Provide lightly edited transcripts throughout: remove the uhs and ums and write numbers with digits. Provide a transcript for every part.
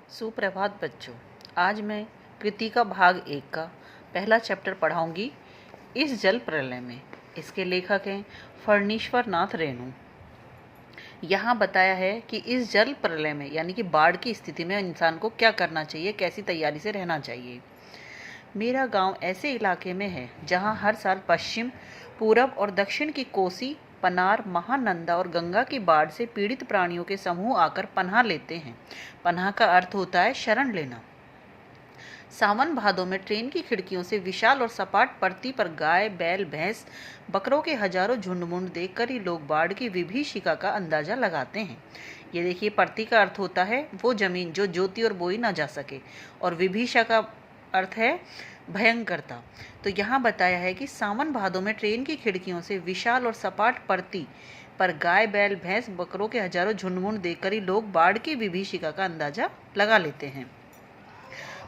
सुप्रभात बच्चों। आज मैं कृतिका भाग 1 का पहला चैप्टर पढ़ाऊंगी, इस जल प्रलय में। इसके लेखक हैं फणीश्वर नाथ रेणु। यहाँ बताया है कि इस जल प्रलय में यानी कि बाढ़ की स्थिति में इंसान को क्या करना चाहिए, कैसी तैयारी से रहना चाहिए। मेरा गांव ऐसे इलाके में है जहां हर साल पश्चिम, पूरब और दक्षिण की कोसी, पनार, महानंदा और गंगा की बाढ़ से पीड़ित प्राणियों के समूह आकर पनाह लेते हैं। पनाह का अर्थ होता है शरण लेना। सावन भादों में ट्रेन की खिड़कियों से विशाल और सपाट परती पर गाय, बैल, भैंस, बकरों के हजारों झुंड देखकर ही लोग बाढ़ की विभीषिका का अंदाजा लगाते हैं। ये देखिए, परती का अर्थ होता है वो जमीन जो जोती और बोई ना जा सके, और विभीषिका का अर्थ है भयंकरता। तो यहाँ बताया है कि सावन भादों में ट्रेन की खिड़कियों से विशाल और सपाट परती पर गाय, बैल, भैंस, बकरों के हजारों झुंड देखकर ही लोग बाढ़ की विभीषिका का अंदाजा लगा लेते हैं।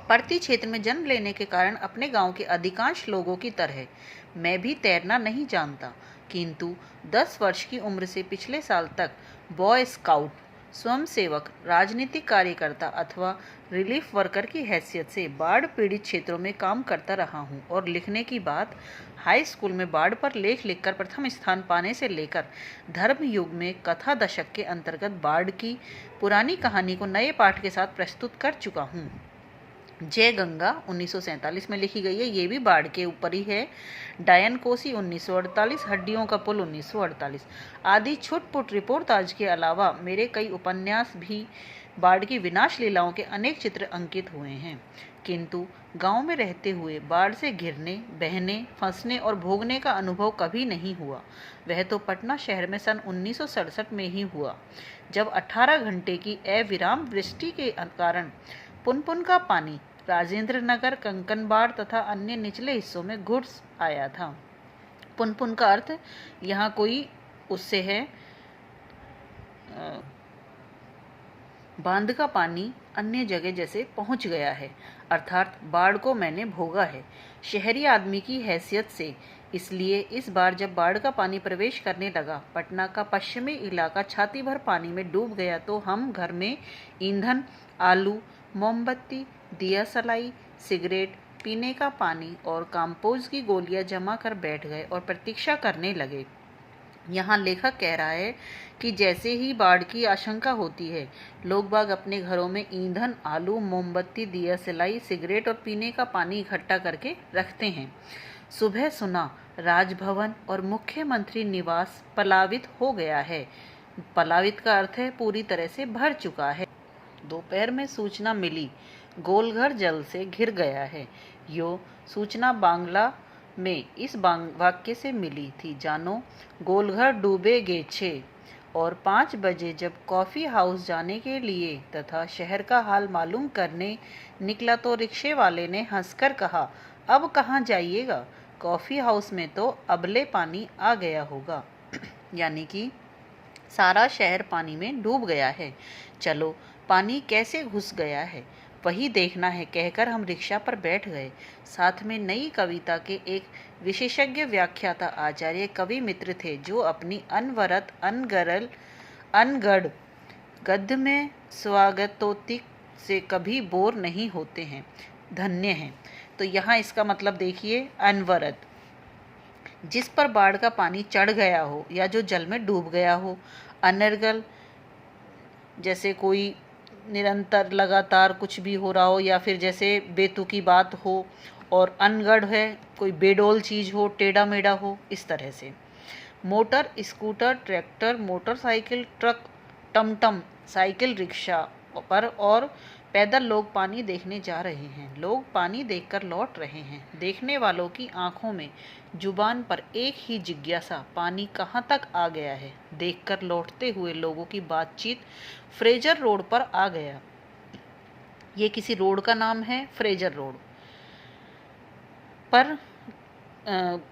परती क्षेत्र में जन्म लेने के कारण अपने गांव के अधिकांश लोगों की तरह मैं भी तैरना नहीं जानता, किंतु 10 वर्ष की उम्र से पिछले साल तक बॉय स्काउट, स्वयंसेवक, राजनीतिक कार्यकर्ता अथवा रिलीफ वर्कर की हैसियत से बाढ़ पीड़ित क्षेत्रों में काम करता रहा हूं। और लिखने की बात, हाई स्कूल में बाढ़ पर लेख लिखकर प्रथम स्थान पाने से लेकर धर्म युग में कथा दशक के अंतर्गत बाढ़ की पुरानी कहानी को नए पाठ के साथ प्रस्तुत कर चुका हूँ। जय गंगा 1947 में लिखी गई है, ये भी बाढ़ के ऊपर ही है। डायन कोसी 1948, हड्डियों का पुल 1948 आदि छुटपुट रिपोर्टाज के अलावा मेरे कई उपन्यास भी बाढ़ की विनाश लीलाओं के अनेक चित्र अंकित हुए हैं। किंतु गांव में रहते हुए बाढ़ से घिरने, बहने, फंसने और भोगने का अनुभव कभी नहीं हुआ। वह तो पटना शहर में सन 1967 में ही हुआ, जब 18 घंटे की अविराम वृष्टि के कारण पुनपुन का पानी राजेंद्र नगर, कंकनबाड़ तथा अन्य निचले हिस्सों में घुस आया था। पुनपुन का अर्थ यहाँ कोई उससे है बांध का पानी अन्य जगह जैसे पहुंच गया है, अर्थात बाढ़ को मैंने भोगा है शहरी आदमी की हैसियत से। इसलिए इस बार जब बाढ़ का पानी प्रवेश करने लगा, पटना का पश्चिमी इलाका छाती भर पानी में डूब गया, तो हम घर में ईंधन, आलू, मोमबत्ती, दिया सलाई, सिगरेट, पीने का पानी और काम्पोज की गोलियां जमा कर बैठ गए और प्रतीक्षा करने लगे। यहाँ लेखक कह रहा है कि जैसे ही बाढ़ की आशंका होती है, लोग बाग अपने घरों में ईंधन, आलू, मोमबत्ती, दिया सलाई, सिगरेट और पीने का पानी इकट्ठा करके रखते हैं। सुबह सुना राजभवन और मुख्यमंत्री निवास पलावित हो गया है। पलावित का अर्थ है पूरी तरह से भर चुका है। दोपहर में सूचना मिली, गोलघर जल से घिर गया है। यो सूचना बांग्ला में इस वाक्य से मिली थी, जानो गोलघर डूबे गे छे। और 5 बजे जब कॉफ़ी हाउस जाने के लिए तथा शहर का हाल मालूम करने निकला, तो रिक्शे वाले ने हंसकर कहा, अब कहाँ जाइएगा, कॉफ़ी हाउस में तो अबले पानी आ गया होगा। यानी कि सारा शहर पानी में डूब गया है, चलो पानी कैसे घुस गया है वही देखना है, कहकर हम रिक्शा पर बैठ गए। साथ में नई कविता के एक विशेषज्ञ व्याख्याता आचार्य कवि मित्र थे, जो अपनी अनवरत अनगढ़ गद्य में स्वागतोक्ति से कभी बोर नहीं होते हैं। धन्य हैं। तो यहाँ इसका मतलब देखिए, अनवरत जिस पर बाढ़ का पानी चढ़ गया हो या जो जल में डूब गया हो। अनर्गल जैसे कोई निरंतर लगातार कुछ भी हो रहा हो, या फिर जैसे बेतुकी बात हो। और अनगढ़ है कोई बेडौल चीज़ हो, टेढ़ा मेढ़ा हो, इस तरह से। Motor, scooter, tractor, motorcycle, truck, टमटम, साइकिल, रिक्शा पर और पैदल लोग पानी देखने जा रहे हैं। लोग पानी देखकर लौट रहे हैं। देखने वालों की आंखों में, जुबान पर एक ही जिज्ञासा, पानी कहाँ तक आ गया है। देखकर लौटते हुए लोगों की बातचीत फ्रेजर रोड पर आ गया। ये किसी रोड का नाम है, फ्रेजर रोड पर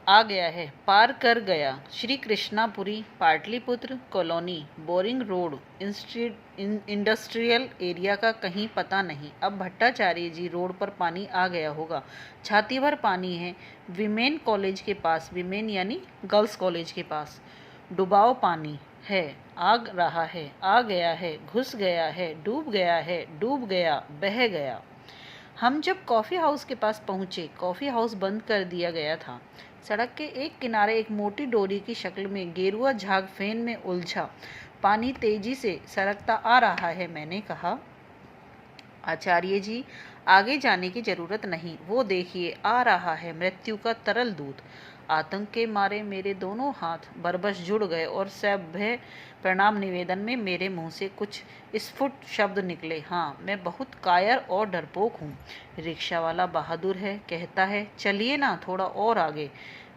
आ गया है, पार कर गया। Shri Krishnapuri, Pataliputra colony, boring road, industrial area का कहीं पता नहीं। अब भट्टाचार्य जी रोड पर पानी आ गया होगा। छाती भर पानी है विमेन कॉलेज के पास, विमेन यानी गर्ल्स कॉलेज के पास। डुबाओ पानी है, आग रहा है, आ गया है, घुस गया है, डूब गया है, डूब गया, बह गया। हम जब कॉफ़ी हाउस के पास पहुंचे, कॉफ़ी हाउस बंद कर दिया गया था। सड़क के एक किनारे एक मोटी डोरी की शक्ल में गेरुआ झाग फेन में उलझा पानी तेजी से सरकता आ रहा है। मैंने कहा, आचार्य जी, आगे जाने की जरूरत नहीं, वो देखिए आ रहा है मृत्यु का तरल दूत। आतंक के मारे मेरे दोनों हाथ बरबस जुड़ गए और सभ्य प्रणाम निवेदन में मेरे मुंह से कुछ स्फुट शब्द निकले। हाँ, मैं बहुत कायर और डरपोक हूँ। रिक्शा वाला बहादुर है, कहता है चलिए ना थोड़ा और आगे।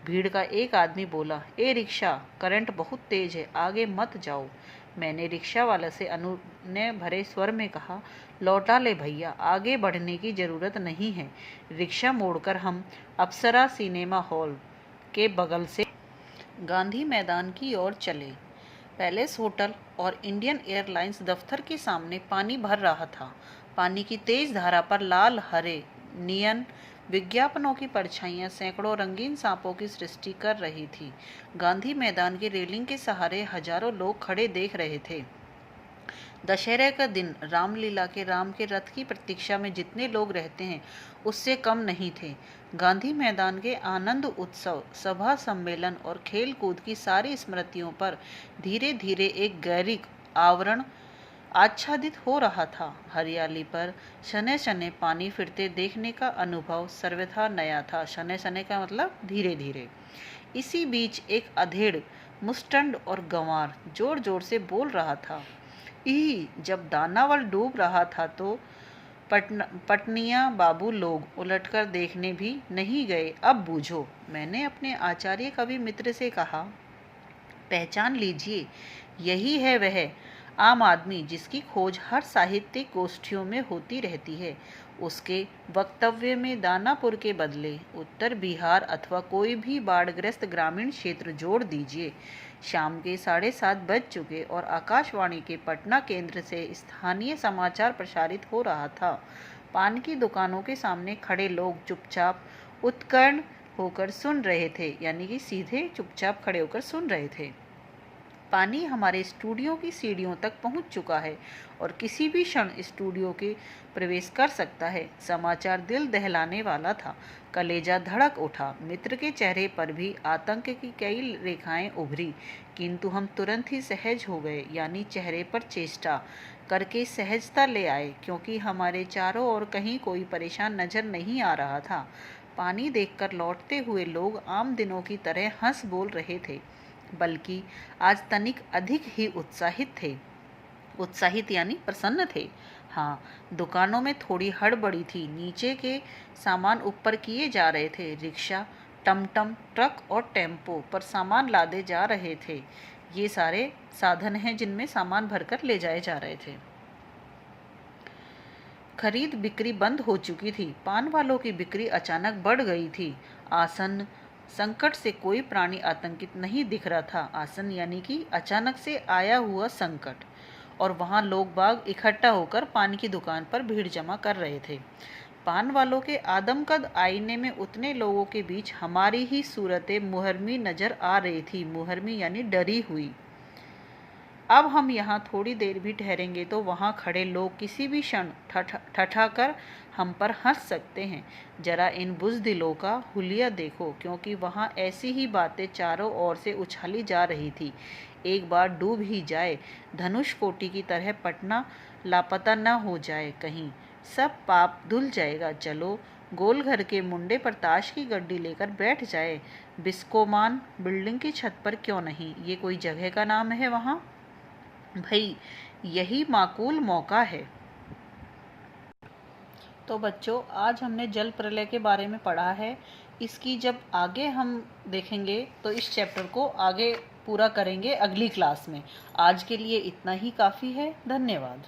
भीड़ का एक आदमी बोला, ए रिक्शा, करंट बहुत तेज है, आगे मत जाओ। मैंने रिक्शा वाले से अनुनय भरे स्वर में कहा, लौटा ले भैया, आगे बढ़ने की जरूरत नहीं है। रिक्शा मोड़कर हम अप्सरा सिनेमा हॉल के बगल से गांधी मैदान की ओर चले। पैलेस होटल और इंडियन एयरलाइंस दफ्तर के सामने पानी भर रहा था। पानी की तेज धारा पर लाल हरे नियन विज्ञापनों की परछाइयां सैकड़ों रंगीन सांपों की सृष्टि कर रही थी। गांधी मैदान की रेलिंग के सहारे हजारों लोग खड़े देख रहे थे। दशहरे का दिन रामलीला के राम के रथ की प्रतीक्षा में जितने लोग रहते हैं उससे कम नहीं थे। गांधी मैदान के आनंद उत्सव, सभा सम्मेलन और खेल कूद की सारी स्मृतियों पर धीरे धीरे एक गैरिक आवरण आच्छादित हो रहा था। हरियाली पर शने शने पानी फिरते देखने का अनुभव सर्वथा नया था। शने शने का मतलब धीरे धीरे। इसी बीच एक अधेड़, मुस्टंड और गंवार जोर जोर से बोल रहा था, जब दानावल डूब रहा था तो पटनिया बाबू लोग उलटकर देखने भी नहीं गए, अब बूझो। मैंने अपने आचार्य कवि मित्र से कहा, पहचान लीजिए, यही है वह आम आदमी जिसकी खोज हर साहित्यिक गोष्ठियों में होती रहती है। उसके वक्तव्य में दानापुर के बदले उत्तर बिहार अथवा कोई भी बाढ़ग्रस्त ग्रामीण क्षेत्र जोड़ दीजिए। शाम के 7:30 बज चुके और आकाशवाणी के पटना केंद्र से स्थानीय समाचार प्रसारित हो रहा था। पान की दुकानों के सामने खड़े लोग चुपचाप उत्कर्ण होकर सुन रहे थे, यानी कि सीधे चुपचाप खड़े होकर सुन रहे थे। पानी हमारे स्टूडियो की सीढ़ियों तक पहुंच चुका है और किसी भी क्षण स्टूडियो के प्रवेश कर सकता है। समाचार दिल दहलाने वाला था। कलेजा धड़क उठा। मित्र के चेहरे पर भी आतंक की कई रेखाएं उभरी, किंतु हम तुरंत ही सहज हो गए, यानी चेहरे पर चेष्टा करके सहजता ले आए, क्योंकि हमारे चारों ओर कहीं कोई परेशान नजर नहीं आ रहा था। पानी देखकर लौटते हुए लोग आम दिनों की तरह हंस बोल रहे थे, बल्कि आज तनिक अधिक ही उत्साहित थे। उत्साहित यानी प्रसन्न थे। हाँ, दुकानों में थोड़ी हड़बड़ी थी। नीचे के सामान ऊपर किए जा रहे थे। रिक्शा, टमटम, ट्रक और टेम्पो पर सामान लादे जा रहे थे। ये सारे साधन हैं जिनमें सामान भरकर ले जाए जा रहे थे। खरीद बिक्री बंद हो चुकी थी। पान वालों की बिक्री अचानक बढ़ गई थी। आसन संकट से कोई प्राणी आतंकित नहीं दिख रहा था। आसन यानी कि अचानक से आया हुआ संकट। और वहां लोग बाग इकट्ठा होकर पान की दुकान पर भीड़ जमा कर रहे थे। पान वालों के आदमकद आईने में उतने लोगों के बीच हमारी ही सूरतें मुहर्मी नजर आ रही थी। मुहर्मी यानी डरी हुई। अब हम यहाँ थोड़ी देर भी ठहरेंगे तो वहाँ खड़े लोग किसी भी क्षण ठठाकर हम पर हंस सकते हैं। जरा इन बुज़दिलों का हुलिया देखो, क्योंकि वहाँ ऐसी ही बातें चारों ओर से उछाली जा रही थी। एक बार डूब ही जाए, धनुष कोटि की तरह पटना लापता न हो जाए कहीं, सब पाप धुल जाएगा। चलो, गोलघर के मुंडे पर ताश की गड्डी लेकर बैठ जाए। बिस्कोमान बिल्डिंग की छत पर क्यों नहीं? ये कोई जगह का नाम है वहाँ? भाई, यही माकूल मौका है। तो बच्चों, आज हमने जल प्रलय के बारे में पढ़ा है। इसकी जब आगे हम देखेंगे तो इस चैप्टर को आगे पूरा करेंगे अगली क्लास में। आज के लिए इतना ही काफ़ी है। धन्यवाद।